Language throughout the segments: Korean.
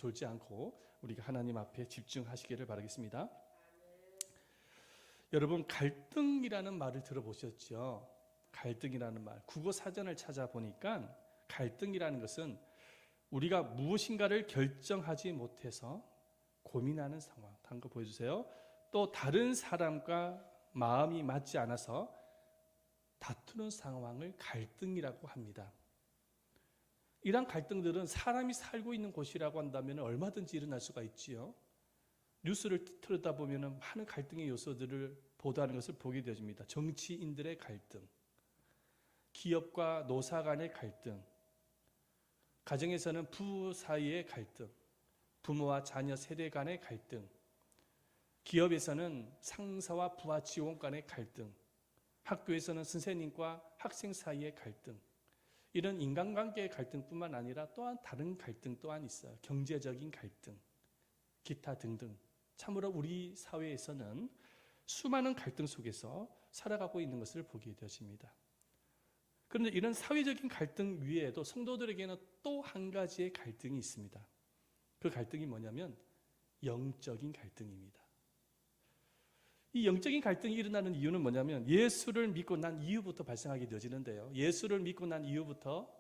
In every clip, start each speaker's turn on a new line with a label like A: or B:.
A: 졸지 않고 우리가 하나님 앞에 집중하시기를 바라겠습니다. 여러분, 갈등이라는 말을 들어보셨죠? 갈등이라는 말, 국어 사전을 찾아보니까 갈등이라는 것은 우리가 무엇인가를 결정하지 못해서 고민하는 상황. 다음 거 보여주세요. 또 다른 사람과 마음이 맞지 않아서 다투는 상황을 갈등이라고 합니다. 이런 갈등들은 사람이 살고 있는 곳이라고 한다면 얼마든지 일어날 수가 있지요. 뉴스를 틀다 보면 많은 갈등의 요소들을 보도하는 것을 보게 되어집니다. 정치인들의 갈등, 기업과 노사 간의 갈등, 가정에서는 부부 사이의 갈등, 부모와 자녀 세대 간의 갈등, 기업에서는 상사와 부하 직원 간의 갈등, 학교에서는 선생님과 학생 사이의 갈등, 이런 인간관계의 갈등뿐만 아니라 또한 다른 갈등 또한 있어요. 경제적인 갈등, 기타 등등. 참으로 우리 사회에서는 수많은 갈등 속에서 살아가고 있는 것을 보게 되어집니다. 그런데 이런 사회적인 갈등 위에도 성도들에게는 또 한 가지의 갈등이 있습니다. 그 갈등이 뭐냐면 영적인 갈등입니다. 이 영적인 갈등이 일어나는 이유는 뭐냐면 예수를 믿고 난 이후부터 발생하게 되어지는데요. 예수를 믿고 난 이후부터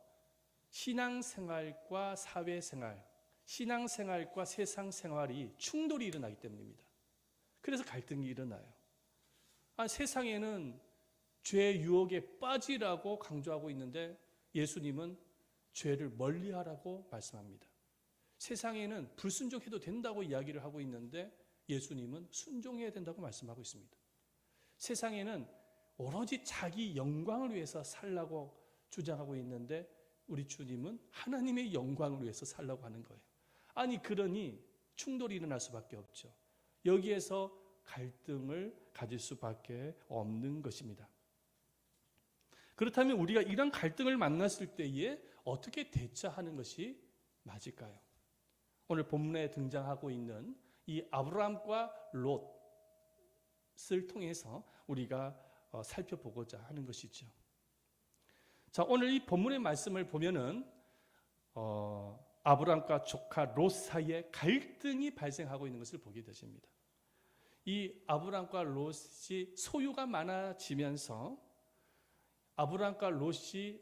A: 신앙생활과 사회생활, 신앙생활과 세상생활이 충돌이 일어나기 때문입니다. 그래서 갈등이 일어나요. 세상에는 죄의 유혹에 빠지라고 강조하고 있는데 예수님은 죄를 멀리하라고 말씀합니다. 세상에는 불순종해도 된다고 이야기를 하고 있는데 예수님은 순종해야 된다고 말씀하고 있습니다. 세상에는 오로지 자기 영광을 위해서 살라고 주장하고 있는데 우리 주님은 하나님의 영광을 위해서 살라고 하는 거예요. 그러니 충돌이 일어날 수밖에 없죠. 여기에서 갈등을 가질 수밖에 없는 것입니다. 그렇다면 우리가 이런 갈등을 만났을 때에 어떻게 대처하는 것이 맞을까요? 오늘 본문에 등장하고 있는 이 아브라함과 롯을 통해서 우리가 살펴보고자 하는 것이죠. 자, 오늘 이 본문의 말씀을 보면은 아브라함과 조카 롯 사이에 갈등이 발생하고 있는 것을 보게 되십니다. 이 아브라함과 롯이 소유가 많아지면서 아브라함과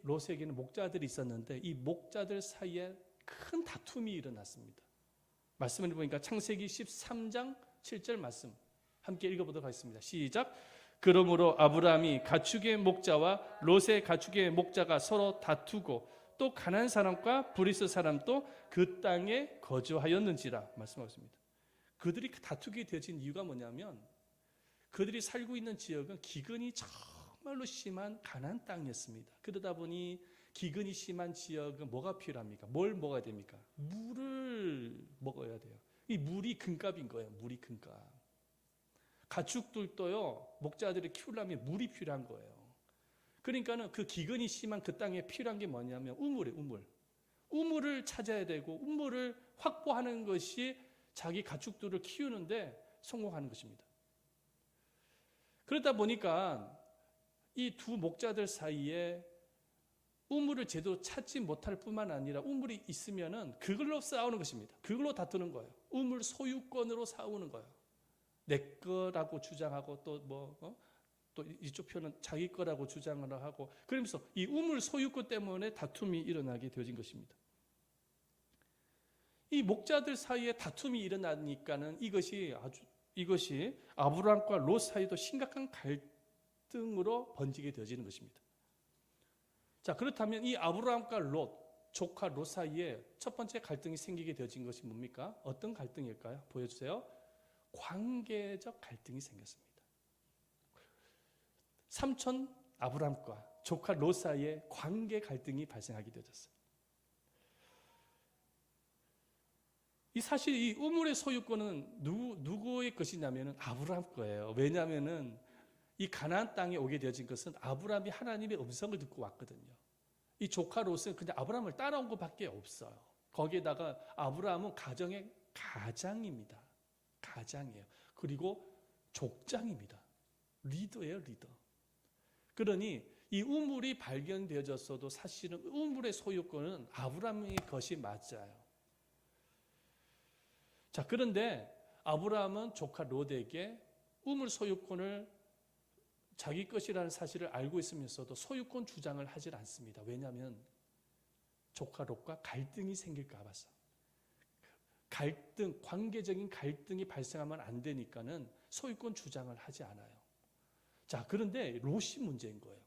A: 롯에게는 목자들이 있었는데 이 목자들 사이에 큰 다툼이 일어났습니다. 말씀을 보니까 창세기 13장 7절 말씀 함께 읽어보도록 하겠습니다. 시작. 그러므로 아브라함이 가축의 목자와 롯의 가축의 목자가 서로 다투고 또 가나안 사람과 브리스 사람도 그 땅에 거주하였는지라 말씀하고 있습니다. 그들이 다투게 되어진 이유가 뭐냐면 그들이 살고 있는 지역은 기근이 정말로 심한 가나안 땅이었습니다. 그러다 보니 기근이 심한 지역은 뭐가 필요합니까? 뭘 먹어야 됩니까? 물을 먹어야 돼요. 이 물이 금값인 거예요. 물이 금값. 가축들도요, 목자들이 키우려면 물이 필요한 거예요. 그러니까는 그 기근이 심한 그 땅에 필요한 게 뭐냐면 우물이에요, 우물. 우물을 찾아야 되고 우물을 확보하는 것이 자기 가축들을 키우는데 성공하는 것입니다. 그러다 보니까 이 두 목자들 사이에 우물을 제대로 찾지 못할 뿐만 아니라 우물이 있으면은 그걸로 싸우는 것입니다. 그걸로 다투는 거예요. 우물 소유권으로 싸우는 거예요. 내 거라고 주장하고 또 이쪽 편은 자기 거라고 주장을 하고 그러면서 이 우물 소유권 때문에 다툼이 일어나게 되어진 것입니다. 이 목자들 사이에 다툼이 일어나니까는 이것이 아브라함과 롯 사이도 심각한 갈등으로 번지게 되어지는 것입니다. 자, 그렇다면 이 아브라함과 롯, 조카 롯 사이에 첫 번째 갈등이 생기게 되어진 것이 뭡니까? 어떤 갈등일까요? 보여주세요. 관계적 갈등이 생겼습니다. 삼촌 아브라함과 조카 롯 사이에 관계 갈등이 발생하게 되었어요. 사실 이 우물의 소유권은 누구의 것이냐면 아브라함 거예요. 왜냐하면은 이 가나안 땅에 오게 되어진 것은 아브라함이 하나님의 음성을 듣고 왔거든요. 이 조카 롯은 그냥 아브라함을 따라온 것밖에 없어요. 거기에다가 아브라함은 가정의 가장입니다. 가장이에요. 그리고 족장입니다. 리더예요, 리더. 그러니 이 우물이 발견되어졌어도 사실은 우물의 소유권은 아브라함의 것이 맞아요. 자, 그런데 아브라함은 조카 롯에게 우물 소유권을 자기 것이라는 사실을 알고 있으면서도 소유권 주장을 하질 않습니다. 왜냐하면 조카 롯과 갈등이 생길까 봐서. 갈등, 관계적인 갈등이 발생하면 안 되니까는 소유권 주장을 하지 않아요. 자, 그런데 롯이 문제인 거예요.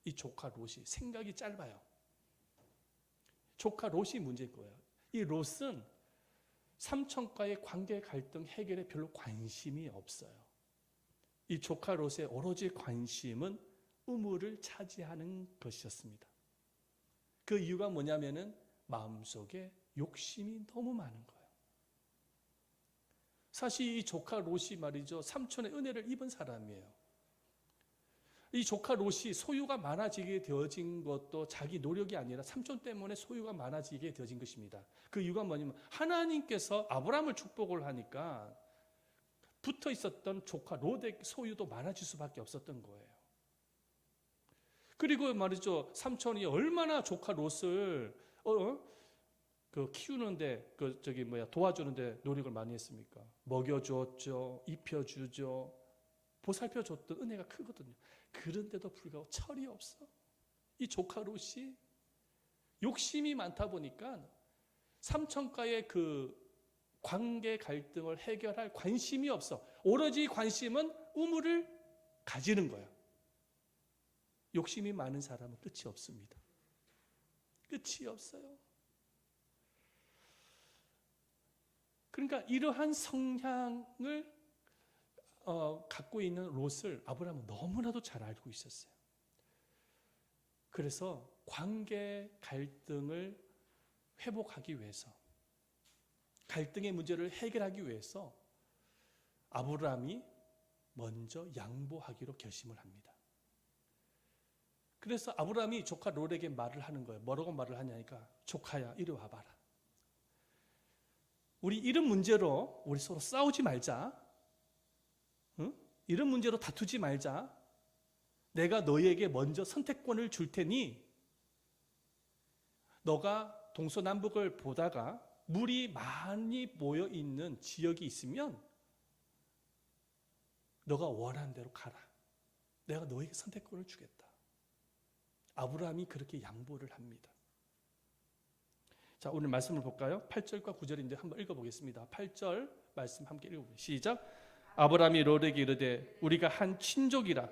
A: 이 조카 롯이 생각이 짧아요. 조카 롯이 문제인 거예요. 이 롯은 삼촌과의 관계 갈등 해결에 별로 관심이 없어요. 이 조카 롯의 오로지 관심은 우물을 차지하는 것이었습니다. 그 이유가 뭐냐면은 마음속에 욕심이 너무 많은 거예요. 사실 이 조카 롯이 말이죠, 삼촌의 은혜를 입은 사람이에요. 이 조카 롯이 소유가 많아지게 되어진 것도 자기 노력이 아니라 삼촌 때문에 소유가 많아지게 되어진 것입니다. 그 이유가 뭐냐면 하나님께서 아브라함을 축복을 하니까 붙어 있었던 조카 롯의 소유도 많아질 수밖에 없었던 거예요. 그리고 말이죠, 삼촌이 얼마나 조카 롯을 키우는데 도와주는데 노력을 많이 했습니까? 먹여주었죠, 입혀주죠, 보살펴줬던 은혜가 크거든요. 그런데도 불구하고 철이 없어. 이 조카 롯이 욕심이 많다 보니까 삼촌과의 그 관계 갈등을 해결할 관심이 없어. 오로지 관심은 우물을 가지는 거야. 욕심이 많은 사람은 끝이 없습니다. 끝이 없어요. 그러니까 이러한 성향을 갖고 있는 롯을 아브라함은 너무나도 잘 알고 있었어요. 그래서 관계 갈등을 회복하기 위해서, 갈등의 문제를 해결하기 위해서 아브라함이 먼저 양보하기로 결심을 합니다. 그래서 아브라함이 조카 롯에게 말을 하는 거예요. 뭐라고 말을 하냐니까, 조카야 이리 와봐라. 우리 이런 문제로 우리 서로 싸우지 말자. 응? 이런 문제로 다투지 말자. 내가 너희에게 먼저 선택권을 줄 테니 너가 동서남북을 보다가 물이 많이 모여 있는 지역이 있으면 너가 원하는 대로 가라. 내가 너에게 선택권을 주겠다. 아브라함이 그렇게 양보를 합니다. 자, 오늘 말씀을 볼까요? 8절과 9절인데 한번 읽어보겠습니다. 8절 말씀 함께 읽어보세요. 시작. 아브라함이 롯에게 이르되 우리가 한 친족이라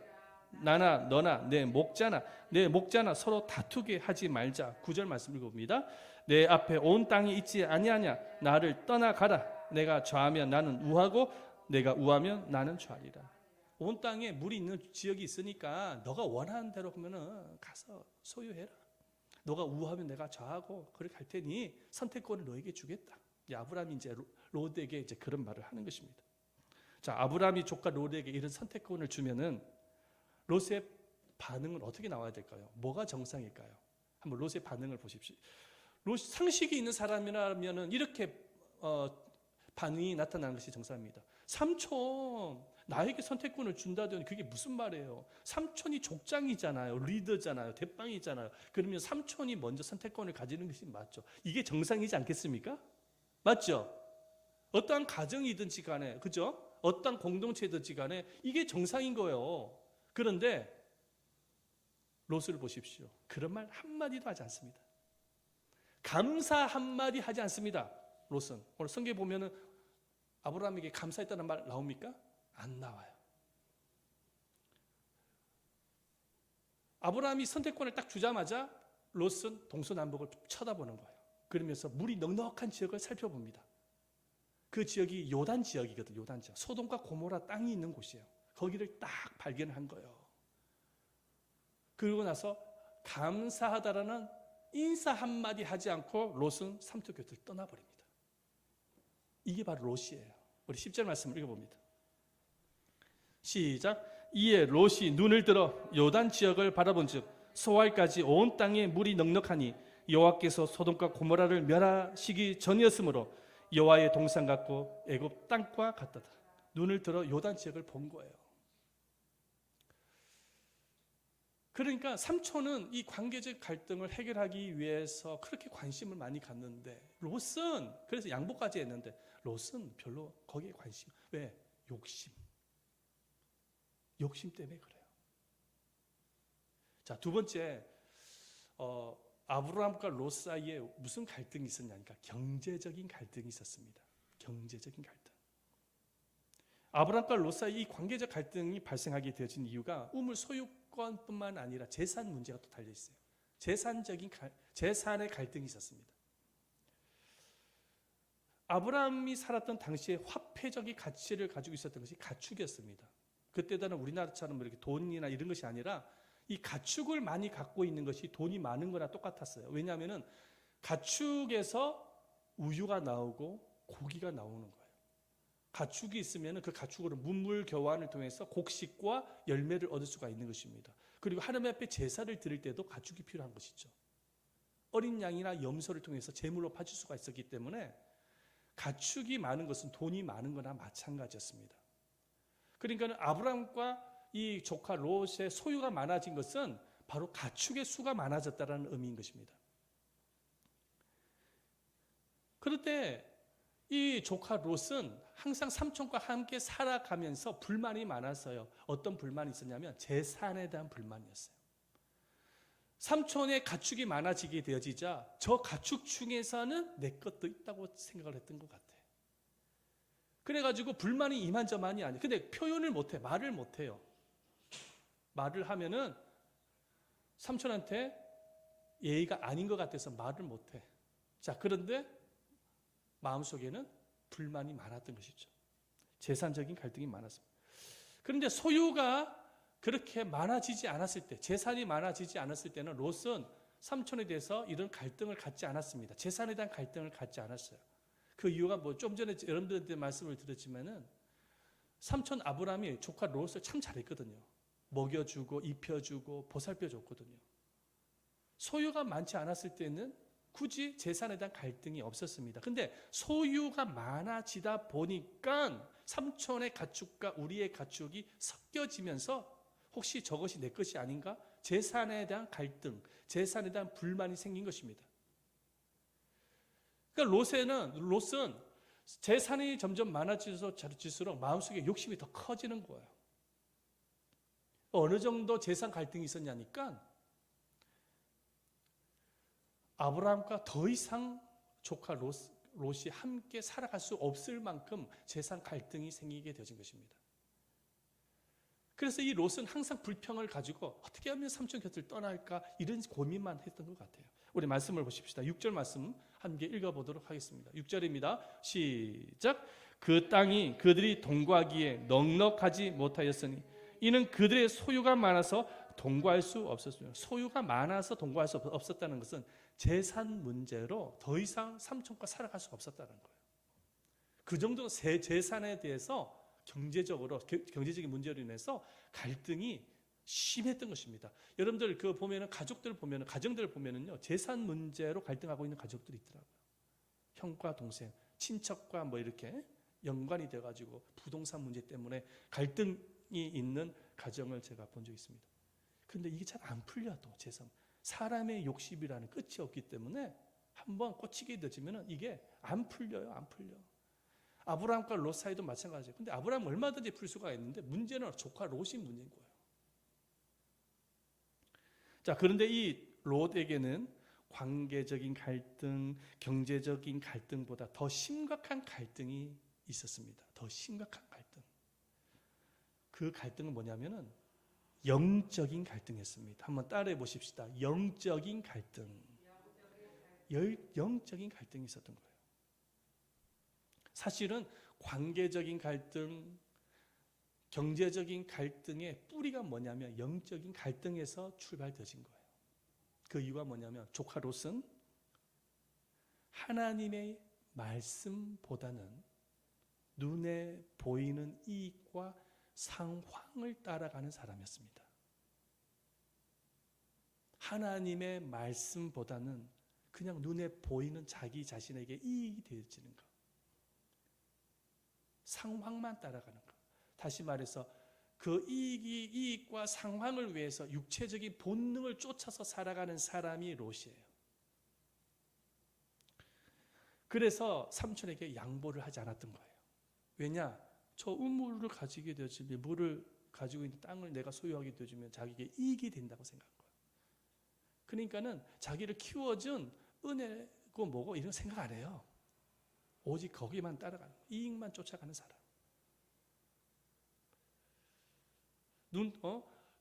A: 나나 너나 내 목자나 서로 다투게 하지 말자. 9절 말씀 읽어봅니다. 내 앞에 온 땅이 있지 아니하냐. 나를 떠나가라. 내가 좌하면 나는 우하고 내가 우하면 나는 좌리라. 온 땅에 물이 있는 지역이 있으니까 너가 원하는 대로 하면은 가서 소유해라. 너가 우하면 내가 좌하고 그렇게 할 테니 선택권을 너에게 주겠다. 아브라함이 이제 롯에게 이제 그런 말을 하는 것입니다. 자, 아브라함이 조카 롯에게 이런 선택권을 주면은 롯의 반응은 어떻게 나와야 될까요? 뭐가 정상일까요? 한번 롯의 반응을 보십시오. 롯 상식이 있는 사람이라면은 이렇게 반응이 나타나는 것이 정상입니다. 삼촌, 나에게 선택권을 준다더니 그게 무슨 말이에요? 삼촌이 족장이잖아요. 리더잖아요. 대빵이잖아요. 그러면 삼촌이 먼저 선택권을 가지는 것이 맞죠. 이게 정상이지 않겠습니까? 맞죠? 어떠한 가정이든지 간에, 그죠? 어떠한 공동체든지 간에 이게 정상인 거예요. 그런데 롯을 보십시오. 그런 말 한마디도 하지 않습니다. 감사 한마디 하지 않습니다. 롯은. 오늘 성경에 보면은 아브라함에게 감사했다는 말 나옵니까? 안 나와요. 아브라함이 선택권을 딱 주자마자 롯은 동서남북을 쳐다보는 거예요. 그러면서 물이 넉넉한 지역을 살펴봅니다. 그 지역이 요단 지역이거든요. 요단 지역. 소돔과 고모라 땅이 있는 곳이에요. 거기를 딱 발견한 거예요. 그러고 나서 감사하다라는 인사 한마디 하지 않고 롯은 삼투 곁을 떠나버립니다. 이게 바로 롯이에요. 우리 10절 말씀을 읽어봅니다. 시작. 이에 롯이 눈을 들어 요단 지역을 바라본즉 소알까지 온 땅에 물이 넉넉하니 여호와께서 소돔과 고모라를 멸하시기 전이었으므로 여호와의 동산 같고 애굽 땅과 같다다. 눈을 들어 요단 지역을 본 거예요. 그러니까 삼촌은 이 관계적 갈등을 해결하기 위해서 그렇게 관심을 많이 갖는데 롯은 그래서 양보까지 했는데 롯은 별로 거기에 관심. 왜? 욕심 때문에 그래요. 자, 두 번째, 아브라함과 롯 사이에 무슨 갈등이 있었냐니까 경제적인 갈등이 있었습니다. 경제적인 갈등. 아브라함과 롯 사이 이 관계적 갈등이 발생하게 되어진 이유가 우물 소유권뿐만 아니라 재산 문제가 또 달려 있어요. 재산의 갈등이 있었습니다. 아브라함이 살았던 당시에 화폐적인 가치를 가지고 있었던 것이 가축이었습니다. 그때는 우리나라처럼 이렇게 돈이나 이런 것이 아니라 이 가축을 많이 갖고 있는 것이 돈이 많은 거나 똑같았어요. 왜냐하면 가축에서 우유가 나오고 고기가 나오는 거예요. 가축이 있으면 그 가축으로 문물 교환을 통해서 곡식과 열매를 얻을 수가 있는 것입니다. 그리고 하나님 앞에 제사를 드릴 때도 가축이 필요한 것이죠. 어린 양이나 염소를 통해서 제물로 바칠 수가 있었기 때문에 가축이 많은 것은 돈이 많은 거나 마찬가지였습니다. 그러니까 아브라함과 이 조카 롯의 소유가 많아진 것은 바로 가축의 수가 많아졌다는 의미인 것입니다. 그런데 이 조카 롯은 항상 삼촌과 함께 살아가면서 불만이 많았어요. 어떤 불만이 있었냐면 재산에 대한 불만이었어요. 삼촌의 가축이 많아지게 되어지자 저 가축 중에서는 내 것도 있다고 생각을 했던 것 같아요. 그래가지고 불만이 이만저만이 아니에요. 근데 표현을 못해, 말을 못해요. 말을 하면은 삼촌한테 예의가 아닌 것 같아서 말을 못해. 자, 그런데 마음속에는 불만이 많았던 것이죠. 재산적인 갈등이 많았습니다. 그런데 소유가 그렇게 많아지지 않았을 때, 재산이 많아지지 않았을 때는 롯은 삼촌에 대해서 이런 갈등을 갖지 않았습니다. 재산에 대한 갈등을 갖지 않았어요. 그 이유가 뭐 좀 전에 여러분들한테 말씀을 드렸지만은 삼촌 아브라함이 조카 롯을 참 잘했거든요. 먹여주고 입혀주고 보살펴줬거든요. 소유가 많지 않았을 때는 굳이 재산에 대한 갈등이 없었습니다. 근데 소유가 많아지다 보니까 삼촌의 가축과 우리의 가축이 섞여지면서 혹시 저것이 내 것이 아닌가? 재산에 대한 갈등, 재산에 대한 불만이 생긴 것입니다. 그러니까 롯은 재산이 점점 많아질수록 마음속에 욕심이 더 커지는 거예요. 어느 정도 재산 갈등이 있었냐니까 아브라함과 더 이상 조카 롯이 함께 살아갈 수 없을 만큼 재산 갈등이 생기게 되어진 것입니다. 그래서 이 롯은 항상 불평을 가지고 어떻게 하면 삼촌 곁을 떠날까 이런 고민만 했던 것 같아요. 우리 말씀을 보십시다. 6절 말씀 함께 읽어보도록 하겠습니다. 6절입니다. 시작. 그 땅이 그들이 동거하기에 넉넉하지 못하였으니 이는 그들의 소유가 많아서 동거할 수 없었습니다. 소유가 많아서 동거할 수 없었다는 것은 재산 문제로 더 이상 삼촌과 살아갈 수가 없었다는 거예요. 그 정도 재산에 대해서 경제적인 문제로 인해서 갈등이 심했던 것입니다. 여러분들 가정들 보면은요 재산 문제로 갈등하고 있는 가족들이 있더라고요. 형과 동생, 친척과 뭐 이렇게 연관이 돼가지고 부동산 문제 때문에 갈등이 있는 가정을 제가 본 적이 있습니다. 근데 이게 잘 안 풀려도 사람의 욕심이라는 끝이 없기 때문에 한번 꽂히게 되지면 이게 안 풀려요. 아브라함과 롯 사이도 마찬가지예요. 근데 아브라함은 얼마든지 풀 수가 있는데 문제는 조카 롯이 문제인 거예요. 자, 그런데 이 롯에게는 관계적인 갈등, 경제적인 갈등보다 더 심각한 갈등이 있었습니다. 더 심각한 갈등. 그 갈등은 뭐냐면은 영적인 갈등이었습니다. 한번 따라해 보십시다. 영적인 갈등. 영적인 갈등이 있었던 거예요. 사실은 관계적인 갈등, 경제적인 갈등의 뿌리가 뭐냐면 영적인 갈등에서 출발되어진 거예요. 그 이유가 뭐냐면 조카 롯은 하나님의 말씀보다는 눈에 보이는 이익과 상황을 따라가는 사람이었습니다. 하나님의 말씀보다는 그냥 눈에 보이는 자기 자신에게 이익이 되어지는 것, 상황만 따라가는 것. 다시 말해서 그 이익과 상황을 위해서 육체적인 본능을 쫓아서 살아가는 사람이 롯이에요. 그래서 삼촌에게 양보를 하지 않았던 거예요. 왜냐? 저 우물을 가지게 되어지면, 물을 가지고 있는 땅을 내가 소유하게 되어지면 자기에게 이익이 된다고 생각한 거예요. 그러니까는 자기를 키워준 은혜고 뭐고 이런 생각 안 해요. 오직 거기만 따라가는 거예요. 이익만 쫓아가는 사람.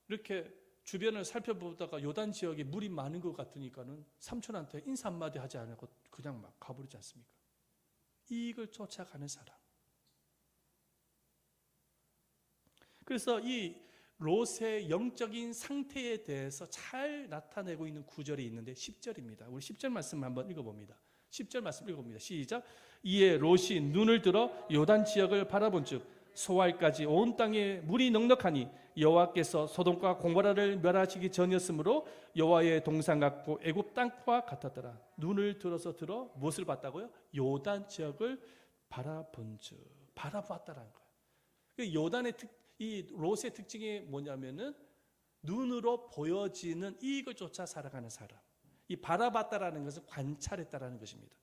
A: 이렇게 주변을 살펴보다가 요단 지역에 물이 많은 것 같으니까는 삼촌한테 인사 한마디 하지 않고 그냥 막 가버리지 않습니까? 이익을 쫓아가는 사람. 그래서 이 롯의 영적인 상태에 대해서 잘 나타내고 있는 구절이 있는데 10절입니다. 우리 10절 말씀 한번 읽어봅니다. 10절 말씀 읽어봅니다. 시작. 이에 롯이 눈을 들어 요단 지역을 바라본 즉 소알까지 온 땅에 물이 넉넉하니 여호와께서 소돔과 고모라를 멸하시기 전이었으므로 여호와의 동산 같고 애굽 땅과 같았더라. 눈을 들어서 무엇을 봤다고요? 요단 지역을 바라본즉 바라보았다라는 거예요. 요단의 이 롯의 특징이 뭐냐면은 눈으로 보여지는 이익을 쫓아 살아가는 사람. 이 바라봤다라는 것은 관찰했다라는 것입니다.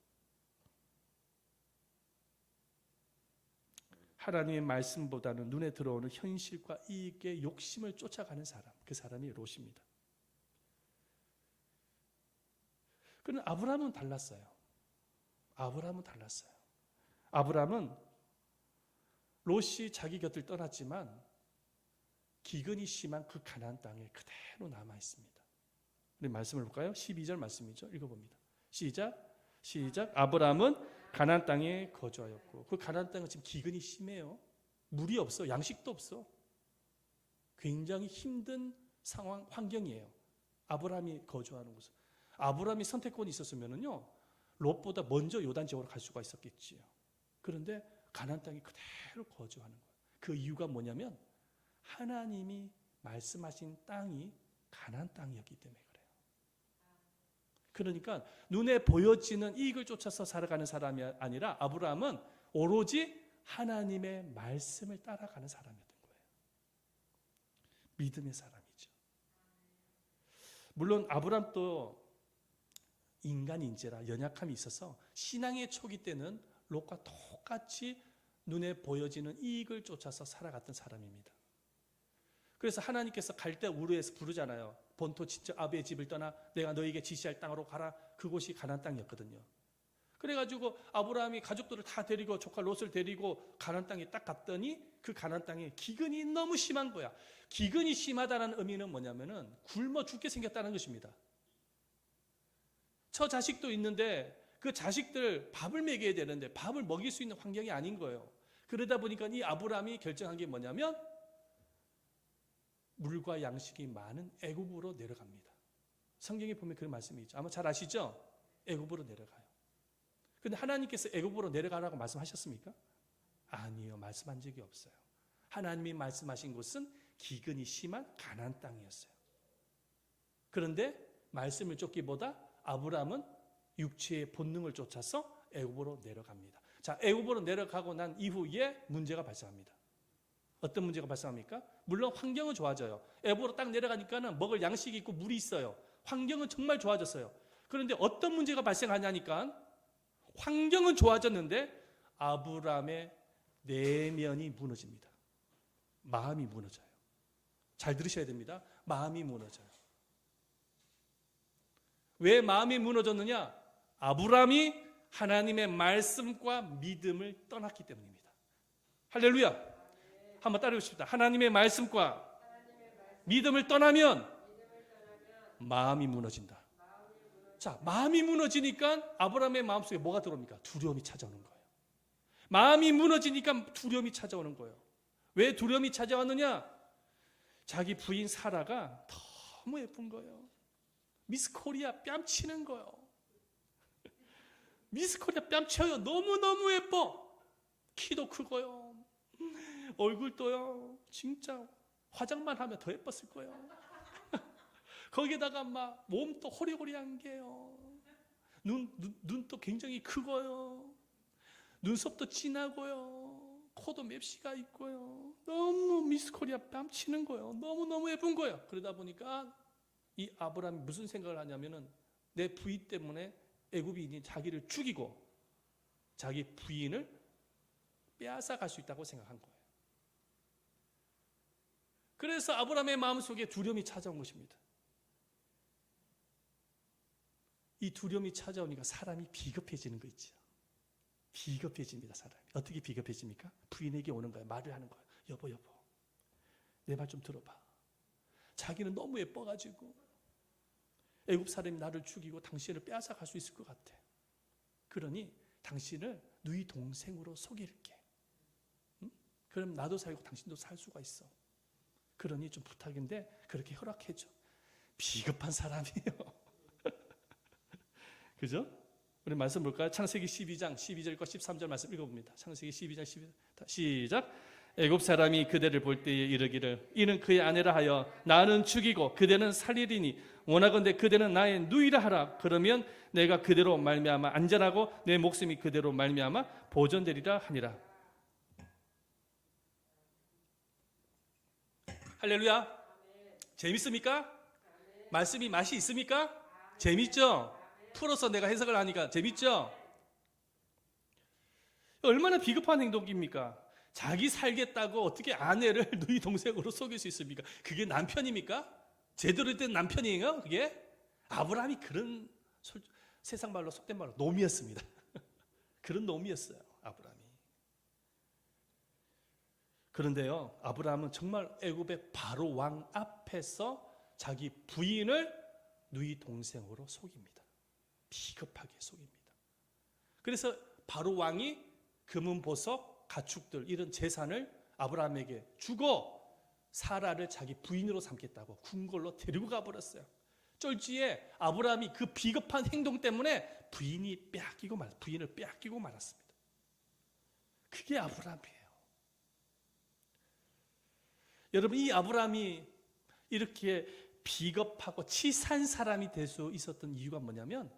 A: 하나님의 말씀보다는 눈에 들어오는 현실과 이익의 욕심을 쫓아가는 사람, 그 사람이 롯입니다. 그런데 아브라함은 달랐어요. 아브라함은 롯이 자기 곁을 떠났지만 기근이 심한 그 가나안 땅에 그대로 남아 있습니다. 우리 말씀을 볼까요? 12절 말씀이죠. 읽어봅니다. 시작. 아브라함은 가나안 땅에 거주하였고, 그 가나안 땅은 지금 기근이 심해요. 물이 없어, 양식도 없어. 굉장히 힘든 상황, 환경이에요. 아브라함이 거주하는 곳은. 아브라함이 선택권이 있었으면요, 롯보다 먼저 요단 지역으로 갈 수가 있었겠지요. 그런데 가나안 땅에 그대로 거주하는 거예요. 그 이유가 뭐냐면 하나님이 말씀하신 땅이 가나안 땅이었기 때문에 그래요. 그러니까 눈에 보여지는 이익을 쫓아서 살아가는 사람이 아니라 아브라함은 오로지 하나님의 말씀을 따라가는 사람이었던 거예요. 믿음의 사람이죠. 물론 아브라함도 인간인지라 연약함이 있어서 신앙의 초기 때는 롯과 똑같이 눈에 보여지는 이익을 쫓아서 살아갔던 사람입니다. 그래서 하나님께서 갈대 우르에서 부르잖아요. 본토 친척 아비의 집을 떠나 내가 너에게 지시할 땅으로 가라. 그곳이 가나안 땅이었거든요. 그래가지고 아브라함이 가족들을 다 데리고 조카 롯을 데리고 가나안 땅에 딱 갔더니 그 가나안 땅에 기근이 너무 심한 거야. 기근이 심하다는 의미는 뭐냐면은 굶어 죽게 생겼다는 것입니다. 저 자식도 있는데 그 자식들 밥을 먹여야 되는데 밥을 먹일 수 있는 환경이 아닌 거예요. 그러다 보니까 이 아브라함이 결정한 게 뭐냐면 물과 양식이 많은 애굽으로 내려갑니다. 성경에 보면 그런 말씀이 있죠. 아마 잘 아시죠? 애굽으로 내려가요. 그런데 하나님께서 애굽으로 내려가라고 말씀하셨습니까? 아니요, 말씀한 적이 없어요. 하나님이 말씀하신 곳은 기근이 심한 가나안 땅이었어요. 그런데 말씀을 쫓기보다 아브라함은 육체의 본능을 쫓아서 애굽으로 내려갑니다. 자, 애굽으로 내려가고 난 이후에 문제가 발생합니다. 어떤 문제가 발생합니까? 물론 환경은 좋아져요. 애굽으로 딱 내려가니까는 먹을 양식이 있고 물이 있어요. 환경은 정말 좋아졌어요. 그런데 어떤 문제가 발생하냐니까 환경은 좋아졌는데 아브라함의 내면이 무너집니다. 마음이 무너져요. 잘 들으셔야 됩니다. 마음이 무너져요. 왜 마음이 무너졌느냐? 아브라함이 하나님의 말씀과 믿음을 떠났기 때문입니다. 할렐루야. 한번 따라해 보십시다. 하나님의 말씀과 믿음을 떠나면 마음이 무너진다. 자, 마음이 무너지니까 아브라함의 마음속에 뭐가 들어옵니까? 두려움이 찾아오는 거예요. 마음이 무너지니까 두려움이 찾아오는 거예요. 왜 두려움이 찾아왔느냐? 자기 부인 사라가 너무 예쁜 거예요. 미스 코리아 뺨치는 거예요. 미스 코리아 뺨쳐요. 너무너무 예뻐. 키도 크고요. 얼굴도요. 진짜 화장만 하면 더 예뻤을 거예요. 거기다가 막 몸도 호리호리한 게요. 눈도 굉장히 크고요. 눈썹도 진하고요. 코도 맵시가 있고요. 너무 미스코리아 뺨 치는 거예요. 너무너무 예쁜 거예요. 그러다 보니까 이 아브라함이 무슨 생각을 하냐면은 내 부인 때문에 애굽인이 자기를 죽이고 자기 부인을 빼앗아 갈 수 있다고 생각한 거예요. 그래서 아브라함의 마음속에 두려움이 찾아온 것입니다. 이 두려움이 찾아오니까 사람이 비겁해지는 거 있죠. 비겁해집니다. 사람이. 어떻게 비겁해집니까? 부인에게 오는 거예요. 말을 하는 거예요. 여보 내 말 좀 들어봐. 자기는 너무 예뻐가지고 애굽 사람이 나를 죽이고 당신을 빼앗아 갈 수 있을 것 같아. 그러니 당신을 너희 동생으로 속일게. 응? 그럼 나도 살고 당신도 살 수가 있어. 그러니 좀 부탁인데 그렇게 허락해줘. 비겁한 사람이에요. 그죠? 우리 말씀 볼까요? 창세기 12장 12절과 13절 말씀 읽어봅니다. 창세기 12장 12절 시작. 애굽 사람이 그대를 볼 때에 이르기를 이는 그의 아내라 하여 나는 죽이고 그대는 살리리니 원하건대 그대는 나의 누이라 하라. 그러면 내가 그대로 말미암아 안전하고 내 목숨이 그대로 말미암아 보존되리라 하니라. 할렐루야. 재밌습니까? 말씀이 맛이 있습니까? 재밌죠? 풀어서 내가 해석을 하니까 재밌죠? 얼마나 비겁한 행동입니까? 자기 살겠다고 어떻게 아내를 누이 동생으로 속일 수 있습니까? 그게 남편입니까? 제대로 된 남편이에요? 그게? 아브라함이 그런 세상 말로 속된 말로 놈이었습니다. 그런 놈이었어요. 아브라함이. 그런데요, 아브라함은 정말 애굽의 바로 왕 앞에서 자기 부인을 누이 동생으로 속입니다. 비겁하게 속입니다. 그래서 바로 왕이 금은 보석, 가축들 이런 재산을 아브라함에게 주고 사라를 자기 부인으로 삼겠다고 궁궐로 데리고 가버렸어요. 쫄지에 아브라함이 그 비겁한 행동 때문에 부인을 빼앗기고 말았습니다. 그게 아브라함이에요. 여러분, 이 아브라함이 이렇게 비겁하고 치사한 사람이 될 수 있었던 이유가 뭐냐면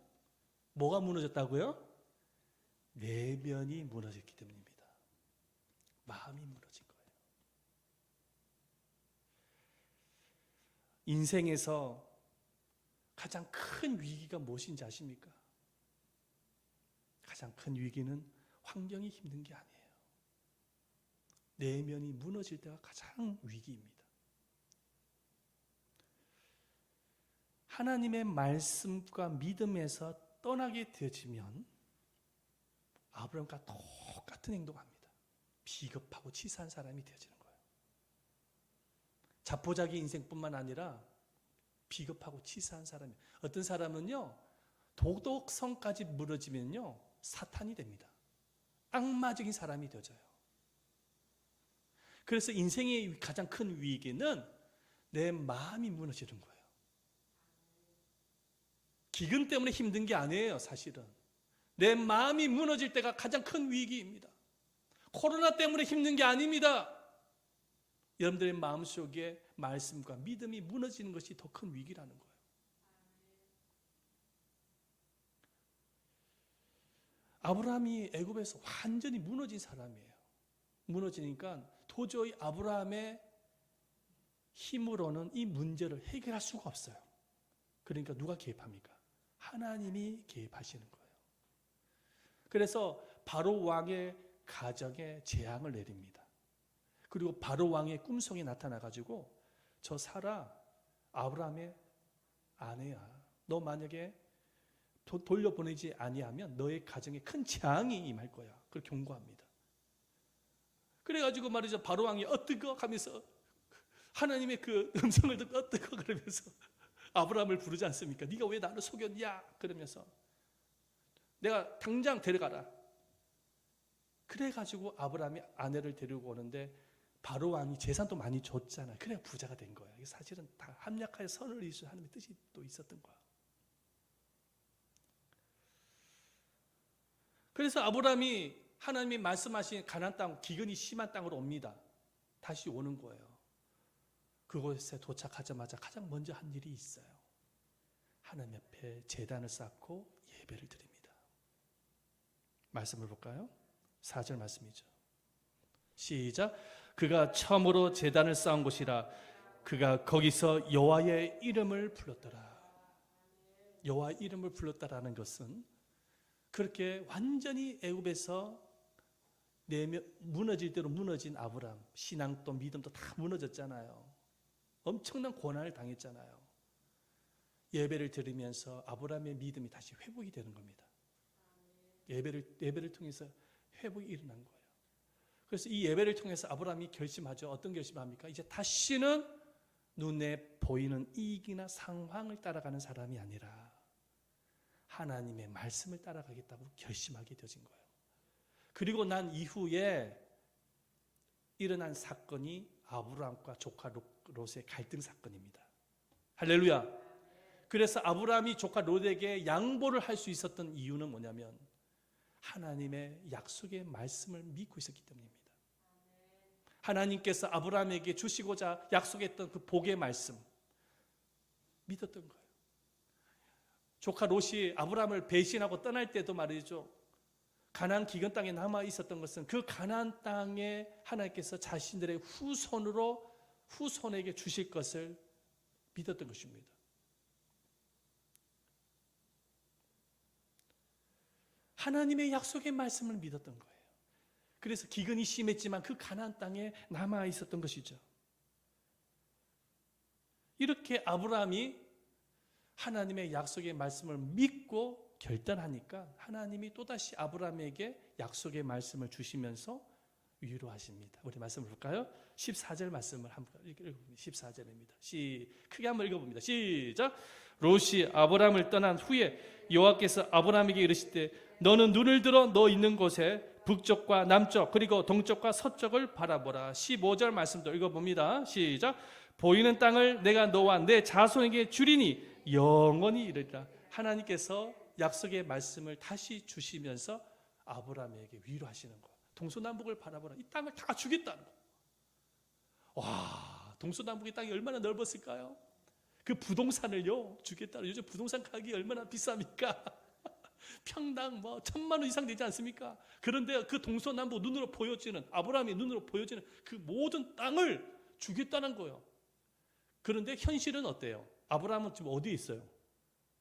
A: 뭐가 무너졌다고요? 내면이 무너졌기 때문입니다. 마음이 무너진 거예요. 인생에서 가장 큰 위기가 무엇인지 아십니까? 가장 큰 위기는 환경이 힘든 게 아니에요. 내면이 무너질 때가 가장 위기입니다. 하나님의 말씀과 믿음에서 떠나게 되어지면 아브라함과 똑같은 행동합니다. 비겁하고 치사한 사람이 되어지는 거예요. 자포자기 인생뿐만 아니라 비겁하고 치사한 사람이. 어떤 사람은요, 도덕성까지 무너지면요, 사탄이 됩니다. 악마적인 사람이 되어져요. 그래서 인생의 가장 큰 위기는 내 마음이 무너지는 거예요. 기근 때문에 힘든 게 아니에요, 사실은. 내 마음이 무너질 때가 가장 큰 위기입니다. 코로나 때문에 힘든 게 아닙니다. 여러분들의 마음속에 말씀과 믿음이 무너지는 것이 더 큰 위기라는 거예요. 아브라함이 애굽에서 완전히 무너진 사람이에요. 무너지니까 도저히 아브라함의 힘으로는 이 문제를 해결할 수가 없어요. 그러니까 누가 개입합니까? 하나님이 개입하시는 거예요. 그래서 바로 왕의 가정에 재앙을 내립니다. 그리고 바로 왕의 꿈속에 나타나가지고 저 사라 아브라함의 아내야. 너 만약에 돌려보내지 아니하면 너의 가정에 큰 재앙이 임할 거야. 그걸 경고합니다. 그래가지고 말이죠. 바로 왕이 어뜨거 하면서 하나님의 그 음성을 듣고 어뜨거 그러면서 아브라함을 부르지 않습니까? 네가 왜 나를 속였냐? 그러면서 내가 당장 데려가라. 그래가지고 아브라함이 아내를 데리고 오는데 바로 왕이 재산도 많이 줬잖아요. 그래야 부자가 된 거야. 사실은 다 합력하여 선을 이루시는 하나님의 뜻이 또 있었던 거야. 그래서 아브라함이 하나님이 말씀하신 가나안 땅, 기근이 심한 땅으로 옵니다. 다시 오는 거예요. 그곳에 도착하자마자 가장 먼저 한 일이 있어요. 하나님 앞에 제단을 쌓고 예배를 드립니다. 말씀을 볼까요? 4절 말씀이죠. 시작. 그가 처음으로 제단을 쌓은 곳이라. 그가 거기서 여호와의 이름을 불렀더라. 여호와의 이름을 불렀다라는 것은 그렇게 완전히 애굽에서 무너질 대로 무너진 아브라함, 신앙도 믿음도 다 무너졌잖아요. 엄청난 고난을 당했잖아요. 예배를 드리면서 아브라함의 믿음이 다시 회복이 되는 겁니다. 예배를 통해서 회복이 일어난 거예요. 그래서 이 예배를 통해서 아브라함이 결심하죠. 어떤 결심을 합니까? 이제 다시는 눈에 보이는 이익이나 상황을 따라가는 사람이 아니라 하나님의 말씀을 따라가겠다고 결심하게 되어진 거예요. 그리고 난 이후에 일어난 사건이 아브라함과 조카 롯의 갈등 사건입니다. 할렐루야. 그래서 아브라함이 조카 롯에게 양보를 할 수 있었던 이유는 뭐냐면 하나님의 약속의 말씀을 믿고 있었기 때문입니다. 하나님께서 아브라함에게 주시고자 약속했던 그 복의 말씀 믿었던 거예요. 조카 롯이 아브라함을 배신하고 떠날 때도 말이죠. 가나안 기근 땅에 남아 있었던 것은 그 가나안 땅에 하나님께서 자신들의 후손에게 주실 것을 믿었던 것입니다. 하나님의 약속의 말씀을 믿었던 거예요. 그래서 기근이 심했지만 그 가나안 땅에 남아 있었던 것이죠. 이렇게 아브라함이 하나님의 약속의 말씀을 믿고 결단하니까 하나님이 또다시 아브라함에게 약속의 말씀을 주시면서 위로하십니다. 우리 말씀을 볼까요? 14절 말씀을 한번 읽어봅니다. 14절입니다. 크게 한번 읽어봅니다. 시작. 롯이 아브라함을 떠난 후에 여호와께서 아브라함에게 이르시되 너는 눈을 들어 너 있는 곳에 북쪽과 남쪽 그리고 동쪽과 서쪽을 바라보라. 15절 말씀도 읽어봅니다. 시작. 보이는 땅을 내가 너와 내 자손에게 주리니 영원히 이르리라. 하나님께서 약속의 말씀을 다시 주시면서 아브라함에게 위로하시는 거. 동서남북을 바라보라. 이 땅을 다 주겠다는 거. 와, 동서남북의 땅이 얼마나 넓었을까요? 그 부동산을요 주겠다는. 요즘 부동산 가격이 얼마나 비쌉니까? 평당 1,000만 원 이상 되지 않습니까? 그런데 그 동서남북 눈으로 보여지는 아브라함의 눈으로 보여지는 그 모든 땅을 주겠다는 거예요. 그런데 현실은 어때요? 아브라함은 지금 어디에 있어요?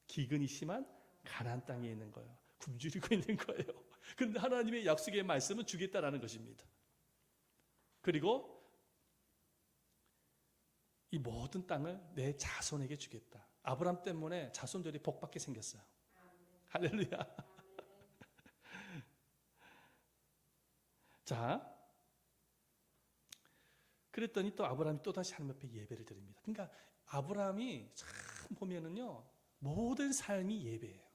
A: 기근이 심한 가나안 땅에 있는 거예요. 굶주리고 있는 거예요. 그런데 하나님의 약속의 말씀은 주겠다라는 것입니다. 그리고 이 모든 땅을 내 자손에게 주겠다. 아브라함 때문에 자손들이 복받게 생겼어요. 할렐루야. 자, 그랬더니 또 아브라함이 또다시 하나님 앞에 예배를 드립니다. 그러니까 아브라함이 참 보면은요 모든 삶이 예배예요.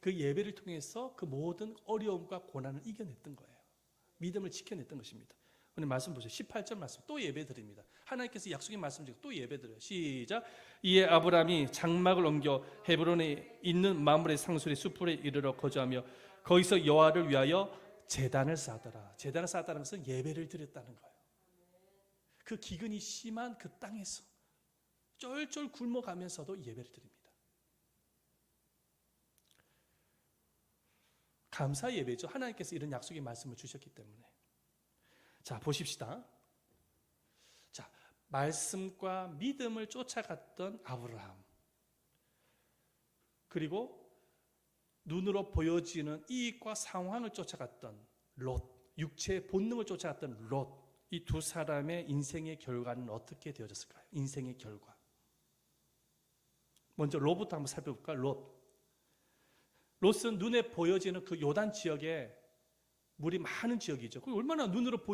A: 그 예배를 통해서 그 모든 어려움과 고난을 이겨냈던 거예요. 믿음을 지켜냈던 것입니다. 오늘 말씀 보세요. 18절 말씀 또 예배 드립니다. 하나님께서 약속의 말씀 주고 또 예배 드려요. 시작. 이에 아브라함이 장막을 옮겨 헤브론에 있는 마므레 상술의 숲에 이르러 거주하며 거기서 여호와를 위하여 제단을 쌓더라. 제단을 쌓았다는 것은 예배를 드렸다는 거예요. 그 기근이 심한 그 땅에서 쫄쫄 굶어가면서도 예배를 드립니다. 감사 예배죠. 하나님께서 이런 약속의 말씀을 주셨기 때문에. 자, 보십시다. 자, 말씀과 믿음을 쫓아갔던 아브라함, 그리고 눈으로 보여지는 이익과 상황을 쫓아갔던 롯, 육체의 본능을 쫓아갔던 롯, 이 두 사람의 인생의 결과는 어떻게 되어졌을까요? 인생의 결과. 먼저 롯부터 한번 살펴볼까요? 롯은 눈에 보여지는 그 요단 지역에 물이 많은 지역이죠. 그 얼마나 눈으로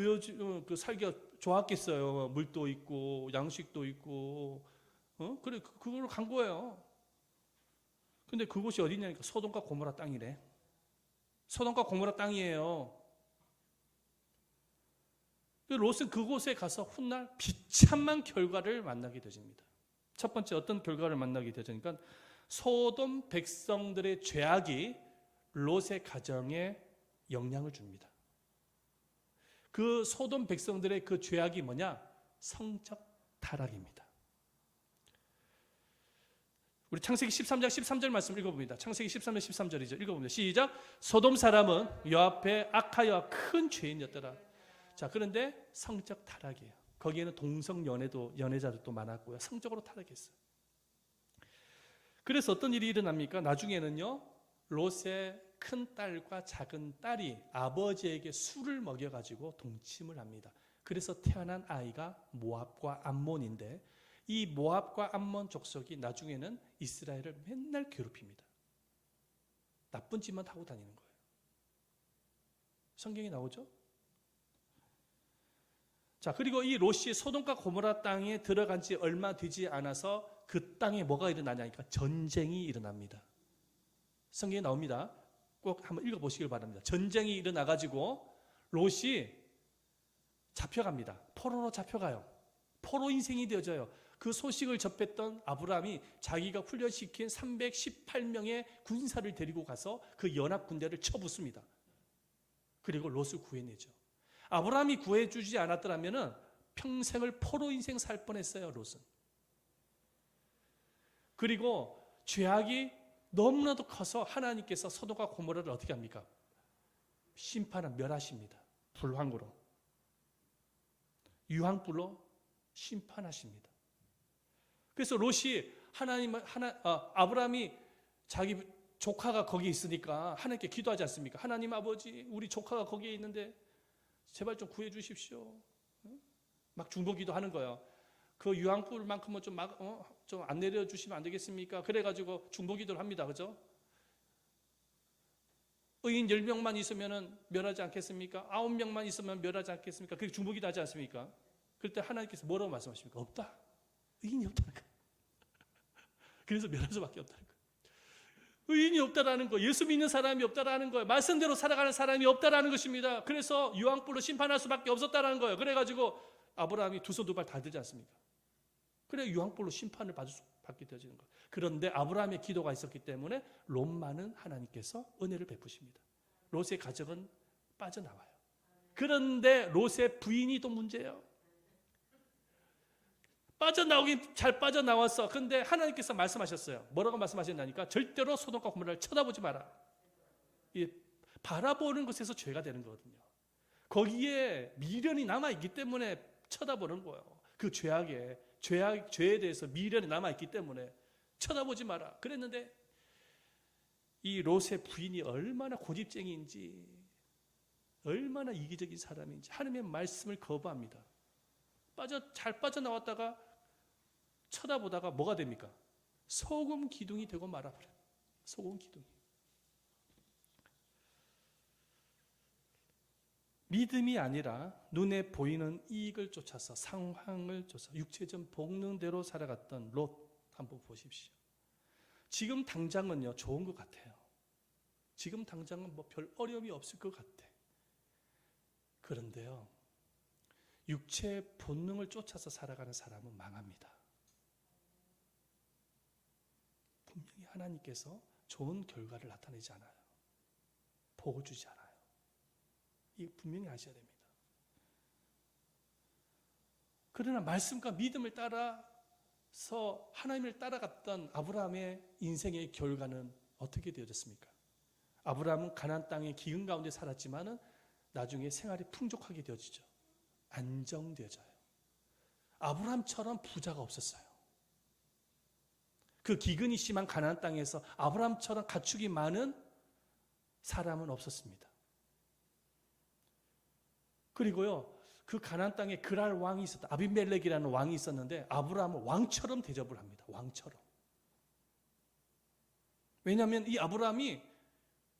A: 그 살기가 좋았겠어요. 물도 있고 양식도 있고, 그래 그걸로 간 거예요. 근데 그곳이 어디냐니까 소돔과 고모라 땅이래. 소돔과 고모라 땅이에요. 롯은 그곳에 가서 훗날 비참한 결과를 만나게 되집니다. 첫 번째 어떤 결과를 만나게 되니까 소돔 백성들의 죄악이 롯의 가정에 영향을 줍니다. 그 소돔 백성들의 그 죄악이 뭐냐? 성적 타락입니다. 우리 창세기 13장 13절 말씀 읽어봅니다. 창세기 13장 13절이죠. 읽어봅니다. 시작. 소돔 사람은 여호와 앞에 악하여 큰 죄인이었더라. 자, 그런데 성적 타락이에요. 거기에는 동성 연애자들도 많았고요. 성적으로 타락했어요. 그래서 어떤 일이 일어납니까? 나중에는요, 롯의 큰 딸과 작은 딸이 아버지에게 술을 먹여가지고 동침을 합니다. 그래서 태어난 아이가 모압과 암몬인데, 이 모압과 암몬 족속이 나중에는 이스라엘을 맨날 괴롭힙니다. 나쁜 짓만 하고 다니는 거예요. 성경에 나오죠? 자, 그리고 이 롯이 소돔과 고모라 땅에 들어간 지 얼마 되지 않아서 그 땅에 뭐가 일어나냐니까 전쟁이 일어납니다. 성경에 나옵니다. 꼭 한번 읽어보시길 바랍니다. 전쟁이 일어나가지고 롯이 잡혀갑니다. 포로로 잡혀가요. 포로 인생이 되어져요. 그 소식을 접했던 아브라함이 자기가 훈련시킨 318명의 군사를 데리고 가서 그 연합 군대를 쳐붓습니다. 그리고 롯을 구해내죠. 아브라함이 구해주지 않았더라면 평생을 포로 인생 살 뻔했어요. 롯은. 그리고 죄악이 너무나도 커서 하나님께서 소돔과 고모라를 어떻게 합니까? 멸하십니다. 불황으로. 유황불로 심판하십니다. 그래서 롯이 아브라함이 자기 조카가 거기 있으니까 하나님께 기도하지 않습니까? 하나님 아버지, 우리 조카가 거기에 있는데 제발 좀 구해 주십시오. 막 중보기도 하는 거예요. 그 유황불만큼은 좀 안 내려주시면 안 되겠습니까? 그래가지고 중보기도를 합니다. 그죠? 의인 10명만 있으면 멸하지 않겠습니까? 9명만 있으면 멸하지 않겠습니까? 그렇게 중보기도 하지 않습니까? 그럴 때 하나님께서 뭐라고 말씀하십니까? 없다. 의인이 없다는 거예요. 그래서 멸할 수밖에 없다는 거예요. 의인이 없다라는 거, 예수 믿는 사람이 없다라는 거예요. 말씀대로 살아가는 사람이 없다라는 것입니다. 그래서 유황불로 심판할 수밖에 없었다라는 거예요. 그래가지고 아브라함이 두 손 두 발 다 들지 않습니까? 그래 유황불로 심판을 받게 되어지는 거예요. 그런데 아브라함의 기도가 있었기 때문에 롯만은 하나님께서 은혜를 베푸십니다. 롯의 가정은 빠져나와요. 그런데 롯의 부인이 또 문제예요. 잘 빠져나왔어. 근데 하나님께서 말씀하셨어요. 뭐라고 말씀하셨냐니까 절대로 소돔과 고모라를 쳐다보지 마라. 바라보는 것에서 죄가 되는 거거든요. 거기에 미련이 남아있기 때문에 쳐다보는 거예요. 그 죄에 대해서 미련이 남아있기 때문에 쳐다보지 마라. 그랬는데 이 롯의 부인이 얼마나 고집쟁이인지, 얼마나 이기적인 사람인지 하나님의 말씀을 거부합니다. 잘 빠져나왔다가 쳐다보다가 뭐가 됩니까? 소금 기둥이 되고 말아버려요. 소금 기둥이. 믿음이 아니라 눈에 보이는 이익을 쫓아서 상황을 쫓아 육체적 본능대로 살아갔던 롯 한번 보십시오. 지금 당장은요 좋은 것 같아요. 지금 당장은 뭐 별 어려움이 없을 것 같아. 그런데요 육체의 본능을 쫓아서 살아가는 사람은 망합니다. 분명히 하나님께서 좋은 결과를 나타내지 않아요. 복을 주지 않아요. 이거 분명히 아셔야 됩니다. 그러나 말씀과 믿음을 따라서 하나님을 따라갔던 아브라함의 인생의 결과는 어떻게 되어졌습니까? 아브라함은 가나안 땅의 기근 가운데 살았지만은 나중에 생활이 풍족하게 되어지죠. 안정되어져요. 아브라함처럼 부자가 없었어요. 그 기근이 심한 가나안 땅에서 아브라함처럼 가축이 많은 사람은 없었습니다. 그리고요 그 가나안 땅에 그랄 왕이 있었다. 아비멜렉이라는 왕이 있었는데 아브라함을 왕처럼 대접을 합니다. 왕처럼. 왜냐하면 이 아브라함이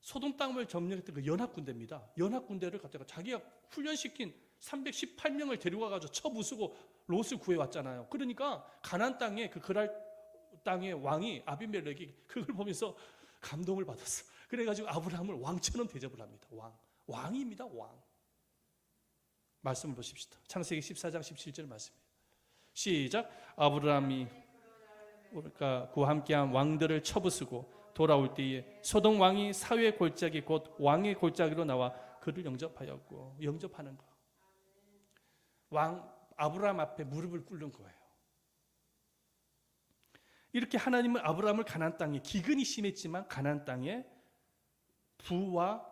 A: 소돔 땅을 점령했던 그 연합군대입니다. 연합군대를 갖다가 자기가 훈련시킨 318명을 데려가가지고 쳐부수고 롯을 구해왔잖아요. 그러니까 가나안 땅에 그 그랄 땅의 왕이 아비멜렉이 그걸 보면서 감동을 받았어. 그래가지고 아브라함을 왕처럼 대접을 합니다. 왕입니다. 왕. 말씀을 보십시다. 창세기 14장 17절 말씀이에요. 시작. 아브라함이 그와 함께한 왕들을 쳐부수고 돌아올 때에 소돔 왕이 사위의 골짜기 곧 왕의 골짜기로 나와 그를 영접하였고, 영접하는 거. 왕 아브라함 앞에 무릎을 꿇는 거예요. 이렇게 하나님은 아브라함을 가나안 땅에 기근이 심했지만 가나안 땅에 부와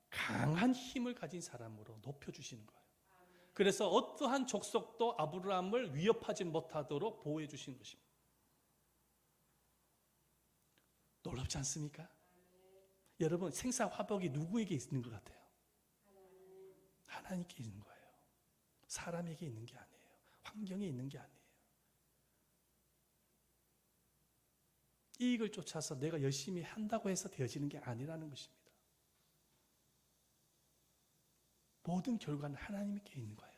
A: 강한 힘을 가진 사람으로 높여주시는 거예요. 그래서 어떠한 족속도 아브라함을 위협하지 못하도록 보호해 주신 것입니다. 놀랍지 않습니까? 여러분, 생사화복이 누구에게 있는 것 같아요? 하나님께 있는 거예요. 사람에게 있는 게 아니에요. 환경에 있는 게 아니에요. 이익을 쫓아서 내가 열심히 한다고 해서 되어지는 게 아니라는 것입니다. 모든 결과는 하나님께 있는 거예요.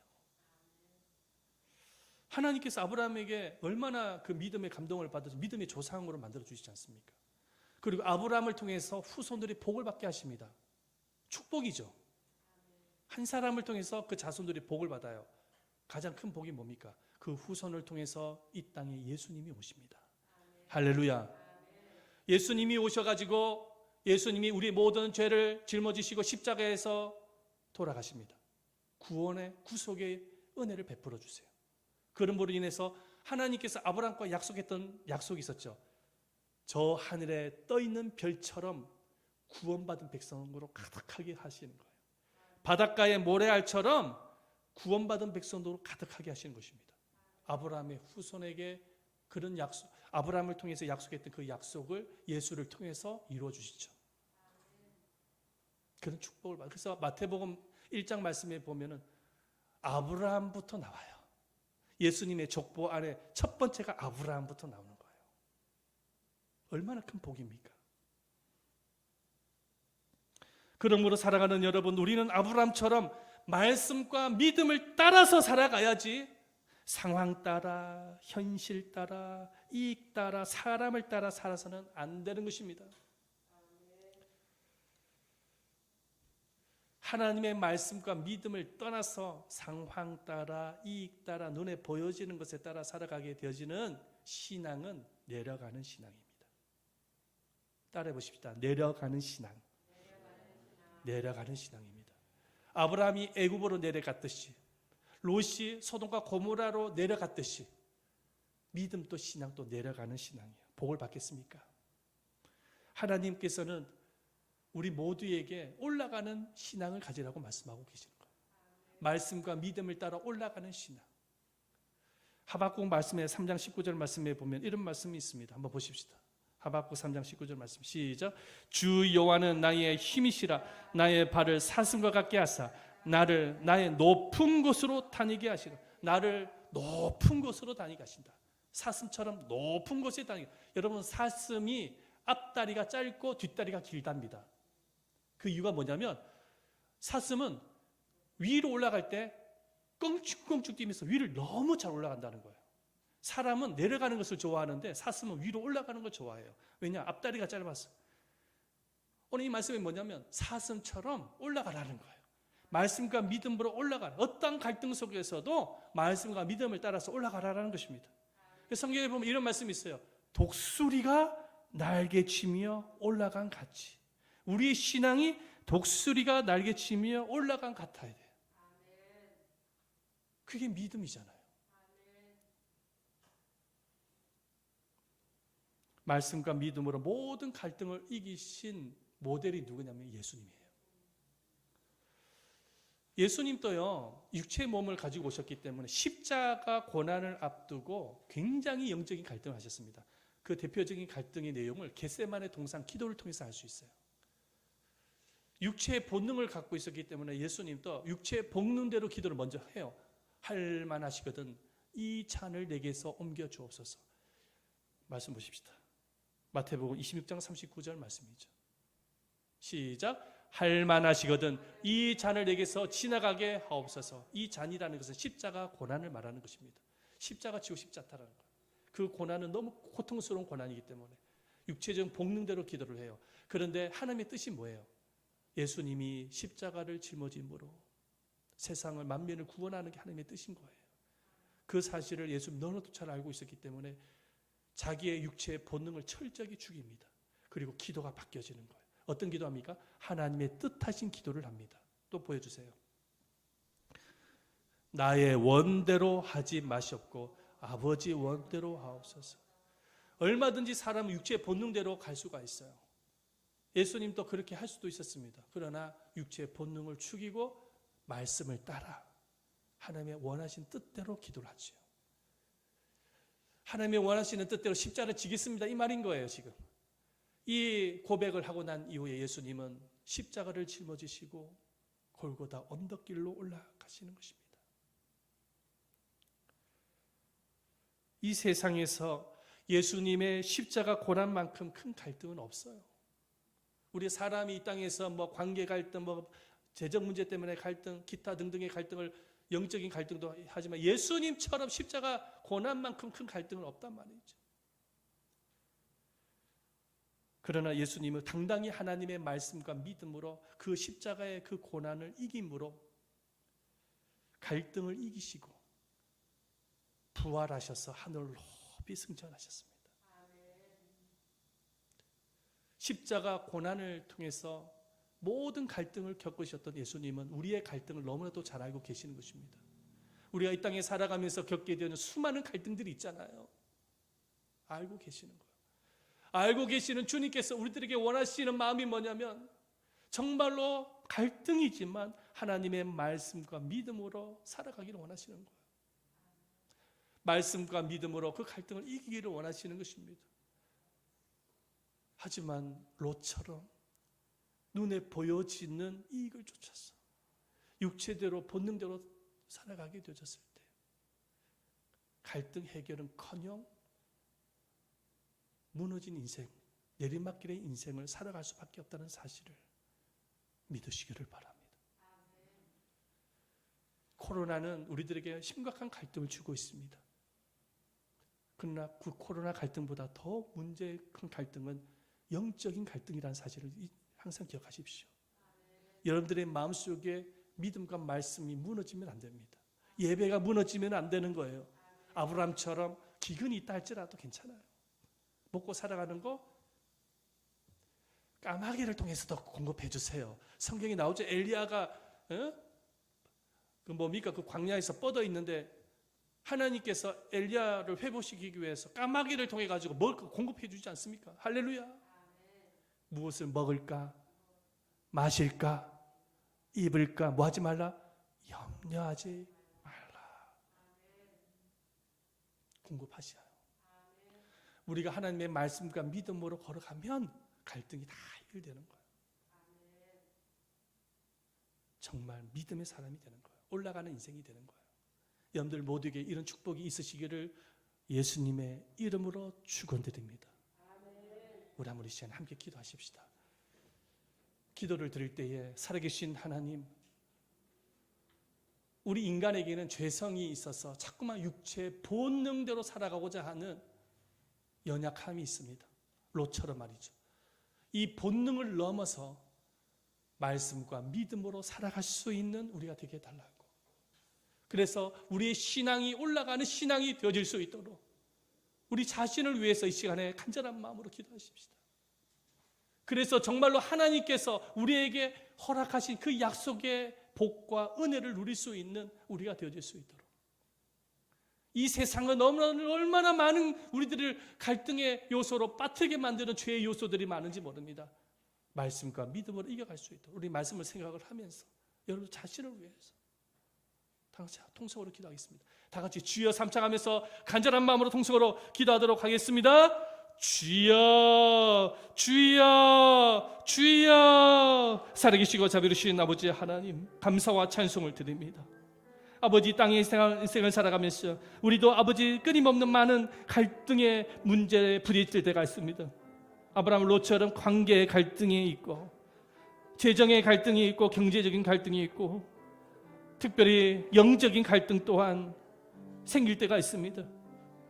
A: 하나님께서 아브라함에게 얼마나 그 믿음의 감동을 받아서 믿음의 조상으로 만들어 주시지 않습니까? 그리고 아브라함을 통해서 후손들이 복을 받게 하십니다. 축복이죠. 한 사람을 통해서 그 자손들이 복을 받아요. 가장 큰 복이 뭡니까? 그 후손을 통해서 이 땅에 예수님이 오십니다. 할렐루야. 예수님이 오셔가지고 예수님이 우리 모든 죄를 짊어지시고 십자가에서 돌아가십니다. 구원의 구속의 은혜를 베풀어 주세요. 그럼으로 인해서 하나님께서 아브라함과 약속했던 약속이 있었죠. 저 하늘에 떠 있는 별처럼 구원받은 백성으로 가득하게 하시는 거예요. 바닷가의 모래알처럼 구원받은 백성으로 가득하게 하시는 것입니다. 아브라함의 후손에게 그런 약속, 아브라함을 통해서 약속했던 그 약속을 예수를 통해서 이루어 주시죠. 그런 축복을 받아요. 그래서 마태복음 1장 말씀에 보면은 아브라함부터 나와요. 예수님의 족보 안에 첫 번째가 아브라함부터 나오는 거예요. 얼마나 큰 복입니까? 그러므로 살아가는 여러분, 우리는 아브라함처럼 말씀과 믿음을 따라서 살아가야지 상황 따라, 현실 따라, 이익 따라, 사람을 따라 살아서는 안 되는 것입니다. 하나님의 말씀과 믿음을 떠나서 상황 따라, 이익 따라, 눈에 보여지는 것에 따라 살아가게 되어지는 신앙은 내려가는 신앙입니다. 따라해 보십시다. 내려가는 신앙. 내려가는 신앙입니다. 아브라함이 애굽으로 내려갔듯이, 롯이 소돔과 고모라로 내려갔듯이 믿음도 신앙도 내려가는 신앙이에요. 복을 받겠습니까? 하나님께서는 우리 모두에게 올라가는 신앙을 가지라고 말씀하고 계시는 거예요. 말씀과 믿음을 따라 올라가는 신앙. 하박국 말씀에 3장 19절 말씀에 보면 이런 말씀이 있습니다. 한번 보십시다. 하박국 3장 19절 말씀 시작. 주 여호와는 나의 힘이시라. 나의 발을 사슴과 같게 하사 나를 나의 높은 곳으로 다니게 하시라. 나를 높은 곳으로 다니게 하신다. 사슴처럼 높은 곳에 다니게. 여러분, 사슴이 앞다리가 짧고 뒷다리가 길답니다. 그 이유가 뭐냐면 사슴은 위로 올라갈 때 껑충껑충 뛰면서 위를 너무 잘 올라간다는 거예요. 사람은 내려가는 것을 좋아하는데 사슴은 위로 올라가는 걸 좋아해요. 왜냐? 앞다리가 짧아서. 오늘 이 말씀이 뭐냐면 사슴처럼 올라가라는 거예요. 말씀과 믿음으로 올라가라. 어떤 갈등 속에서도 말씀과 믿음을 따라서 올라가라는 것입니다. 성경에 보면 이런 말씀이 있어요. 독수리가 날개치며 올라간 같이. 우리의 신앙이 독수리가 날개치며 올라간 같아야 돼요. 그게 믿음이잖아요. 말씀과 믿음으로 모든 갈등을 이기신 모델이 누구냐면 예수님이에요. 예수님도요, 육체의 몸을 가지고 오셨기 때문에 십자가 고난을 앞두고 굉장히 영적인 갈등을 하셨습니다. 그 대표적인 갈등의 내용을 겟세마네 동산 기도를 통해서 알 수 있어요. 육체의 본능을 갖고 있었기 때문에 예수님도 육체의 본능대로 기도를 먼저 해요. 할 만하시거든 이 잔을 내게서 옮겨 주옵소서. 말씀 보십시다. 마태복음 26장 39절 말씀이죠. 시작. 할 만하시거든 이 잔을 내게서 지나가게 하옵소서. 이 잔이라는 것은 십자가 고난을 말하는 것입니다. 십자가 지고 십자타라는 것. 그 고난은 너무 고통스러운 고난이기 때문에 육체적 본능대로 기도를 해요. 그런데 하나님의 뜻이 뭐예요? 예수님이 십자가를 짊어짐으로 세상을 만민을 구원하는 게 하나님의 뜻인 거예요. 그 사실을 예수님 너무도 잘 알고 있었기 때문에 자기의 육체의 본능을 철저히 죽입니다. 그리고 기도가 바뀌어지는 거예요. 어떤 기도합니까? 하나님의 뜻하신 기도를 합니다. 또 보여주세요. 나의 원대로 하지 마시옵고 아버지 원대로 하옵소서. 얼마든지 사람은 육체의 본능대로 갈 수가 있어요. 예수님도 그렇게 할 수도 있었습니다. 그러나 육체의 본능을 죽이고 말씀을 따라 하나님의 원하신 뜻대로 기도를 하죠. 하나님의 원하시는 뜻대로 십자가를 지겠습니다, 이 말인 거예요. 지금 이 고백을 하고 난 이후에 예수님은 십자가를 짊어지시고 골고다 언덕길로 올라가시는 것입니다. 이 세상에서 예수님의 십자가 고난만큼 큰 갈등은 없어요. 우리 사람이 이 땅에서 관계 갈등, 재정 문제 때문에 갈등, 기타 등등의 갈등을, 영적인 갈등도 하지만 예수님처럼 십자가 고난만큼 큰 갈등은 없단 말이죠. 그러나 예수님은 당당히 하나님의 말씀과 믿음으로 그 십자가의 그 고난을 이김으로 갈등을 이기시고 부활하셔서 하늘을 높이 승천하셨습니다. 십자가 고난을 통해서 모든 갈등을 겪으셨던 예수님은 우리의 갈등을 너무나도 잘 알고 계시는 것입니다. 우리가 이 땅에 살아가면서 겪게 되는 수많은 갈등들이 있잖아요. 알고 계시는 거예요. 알고 계시는 주님께서 우리들에게 원하시는 마음이 뭐냐면 정말로 갈등이지만 하나님의 말씀과 믿음으로 살아가기를 원하시는 거예요. 말씀과 믿음으로 그 갈등을 이기기를 원하시는 것입니다. 하지만 롯처럼 눈에 보여지는 이익을 쫓아서 육체대로 본능대로 살아가게 되어졌을 때 갈등 해결은커녕 무너진 인생, 내리막길의 인생을 살아갈 수밖에 없다는 사실을 믿으시기를 바랍니다. 코로나는 우리들에게 심각한 갈등을 주고 있습니다. 그러나 그 코로나 갈등보다 더 문제 큰 갈등은 영적인 갈등이라는 사실을 항상 기억하십시오. 여러분들의 마음속에 믿음과 말씀이 무너지면 안 됩니다. 예배가 무너지면 안 되는 거예요. 아브라함처럼 기근이 있다 할지라도 괜찮아요. 먹고 살아가는 거 까마귀를 통해서도 공급해 주세요. 성경에 나오죠. 엘리야가 그 광야에서 뻗어 있는데 하나님께서 엘리야를 회복시키기 위해서 까마귀를 통해 가지고 먹을 거 공급해 주지 않습니까? 할렐루야. 무엇을 먹을까? 마실까? 입을까? 뭐 하지 말라? 염려하지 말라. 공급하셔요. 우리가 하나님의 말씀과 믿음으로 걸어가면 갈등이 다 해결되는 거예요. 정말 믿음의 사람이 되는 거예요. 올라가는 인생이 되는 거예요. 여러분들 모두에게 이런 축복이 있으시기를 예수님의 이름으로 축원드립니다. 우리 한번 이 시간 함께 기도하십시다. 기도를 드릴 때에 살아계신 하나님, 우리 인간에게는 죄성이 있어서 자꾸만 육체의 본능대로 살아가고자 하는 연약함이 있습니다. 롯처럼 말이죠. 이 본능을 넘어서 말씀과 믿음으로 살아갈 수 있는 우리가 되게 해달라고. 그래서 우리의 신앙이 올라가는 신앙이 되어질 수 있도록 우리 자신을 위해서 이 시간에 간절한 마음으로 기도하십시다. 그래서 정말로 하나님께서 우리에게 허락하신 그 약속의 복과 은혜를 누릴 수 있는 우리가 되어질 수 있도록. 이 세상은 얼마나 많은 우리들을 갈등의 요소로 빠뜨리게 만드는 죄의 요소들이 많은지 모릅니다. 말씀과 믿음으로 이겨갈 수 있도록 우리 말씀을 생각을 하면서 여러분 자신을 위해서 다 같이 통성으로 기도하겠습니다. 다 같이 주여 삼창하면서 간절한 마음으로 통성으로 기도하도록 하겠습니다. 주여 주여 주여. 살아계시고 자비로우신 아버지 하나님, 감사와 찬송을 드립니다. 아버지, 땅의 인생을 살아가면서 우리도 아버지 끊임없는 많은 갈등의 문제에 부딪힐 때가 있습니다. 아브라함 롯처럼 관계의 갈등이 있고 재정의 갈등이 있고 경제적인 갈등이 있고 특별히 영적인 갈등 또한 생길 때가 있습니다.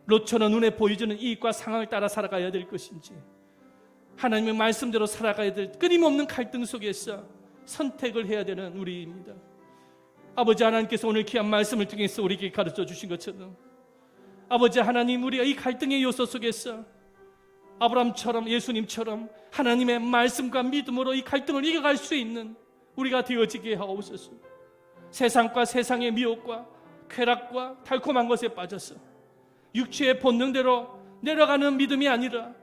A: 롯처럼 눈에 보여주는 이익과 상황을 따라 살아가야 될 것인지 하나님의 말씀대로 살아가야 될 끊임없는 갈등 속에서 선택을 해야 되는 우리입니다. 아버지 하나님께서 오늘 귀한 말씀을 통해서 우리에게 가르쳐 주신 것처럼 아버지 하나님, 우리가 이 갈등의 요소 속에서 아브라함처럼 예수님처럼 하나님의 말씀과 믿음으로 이 갈등을 이겨갈 수 있는 우리가 되어지게 하옵소서. 세상과 세상의 미혹과 쾌락과 달콤한 것에 빠져서 육체의 본능대로 내려가는 믿음이 아니라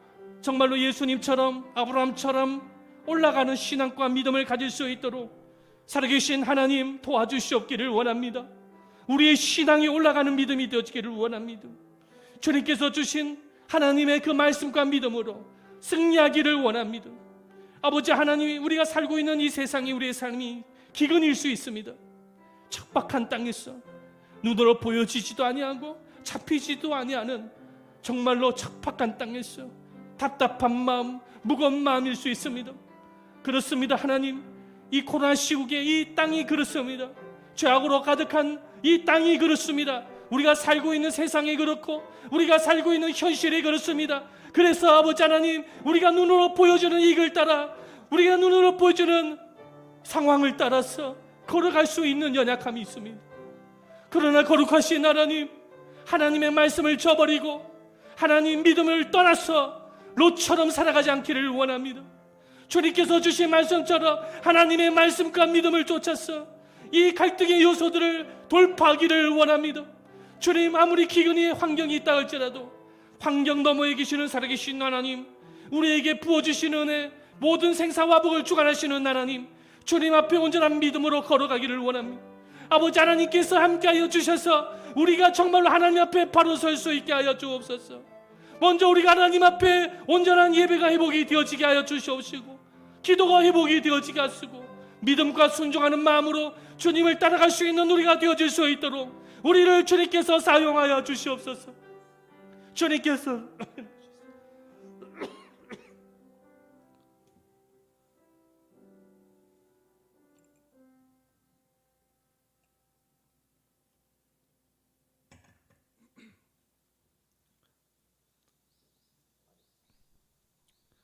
A: 정말로 예수님처럼 아브라함처럼 올라가는 신앙과 믿음을 가질 수 있도록 살아계신 하나님 도와주시옵기를 원합니다. 우리의 신앙이 올라가는 믿음이 되어지기를 원합니다. 주님께서 주신 하나님의 그 말씀과 믿음으로 승리하기를 원합니다. 아버지 하나님, 우리가 살고 있는 이 세상이 우리의 삶이 기근일 수 있습니다. 척박한 땅에서 눈으로 보여지지도 아니하고 잡히지도 아니하는 정말로 척박한 땅에서 답답한 마음, 무거운 마음일 수 있습니다. 그렇습니다. 하나님, 이 코로나 시국에 이 땅이 그렇습니다. 죄악으로 가득한 이 땅이 그렇습니다. 우리가 살고 있는 세상이 그렇고 우리가 살고 있는 현실이 그렇습니다. 그래서 아버지 하나님, 우리가 눈으로 보여주는 이익을 따라, 우리가 눈으로 보여주는 상황을 따라서 걸어갈 수 있는 연약함이 있습니다. 그러나 거룩하신 하나님, 하나님의 말씀을 저버리고 하나님 믿음을 떠나서 롯처럼 살아가지 않기를 원합니다. 주님께서 주신 말씀처럼 하나님의 말씀과 믿음을 쫓아서 이 갈등의 요소들을 돌파하기를 원합니다. 주님, 아무리 기근의 환경이 있다 할지라도 환경 너머에 계시는 살아계신 하나님, 우리에게 부어주시는 은혜, 모든 생사와 복을 주관하시는 하나님, 주님 앞에 온전한 믿음으로 걸어가기를 원합니다. 아버지 하나님께서 함께하여 주셔서 우리가 정말로 하나님 앞에 바로 설 수 있게 하여 주옵소서. 먼저 우리가 하나님 앞에 온전한 예배가 회복이 되어지게 하여 주시옵시고, 기도가 회복이 되어지게 하시고, 믿음과 순종하는 마음으로 주님을 따라갈 수 있는 우리가 되어질 수 있도록 우리를 주님께서 사용하여 주시옵소서. 주님께서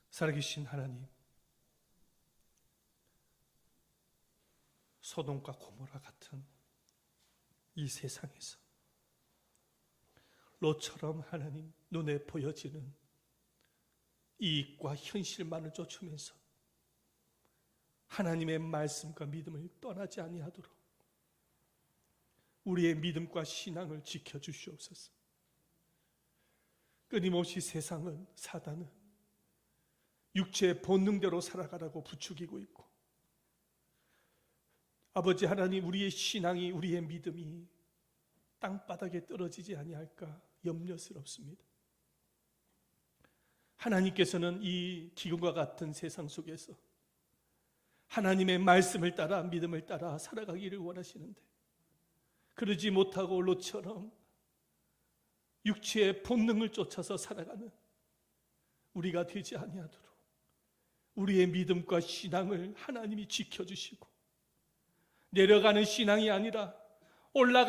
A: 살아계신 하나님, 소돔과 고모라 같은 이 세상에서 롯처럼 하나님 눈에 보여지는 이익과 현실만을 쫓으면서 하나님의 말씀과 믿음을 떠나지 아니하도록 우리의 믿음과 신앙을 지켜주시옵소서. 끊임없이 세상은, 사단은 육체의 본능대로 살아가라고 부추기고 있고, 아버지 하나님, 우리의 신앙이, 우리의 믿음이 땅바닥에 떨어지지 아니할까 염려스럽습니다. 하나님께서는 이 기근과 같은 세상 속에서 하나님의 말씀을 따라, 믿음을 따라 살아가기를 원하시는데, 그러지 못하고 롯처럼 육체의 본능을 쫓아서 살아가는 우리가 되지 아니하도록 우리의 믿음과 신앙을 하나님이 지켜주시고, 내려가는 신앙이 아니라 올라가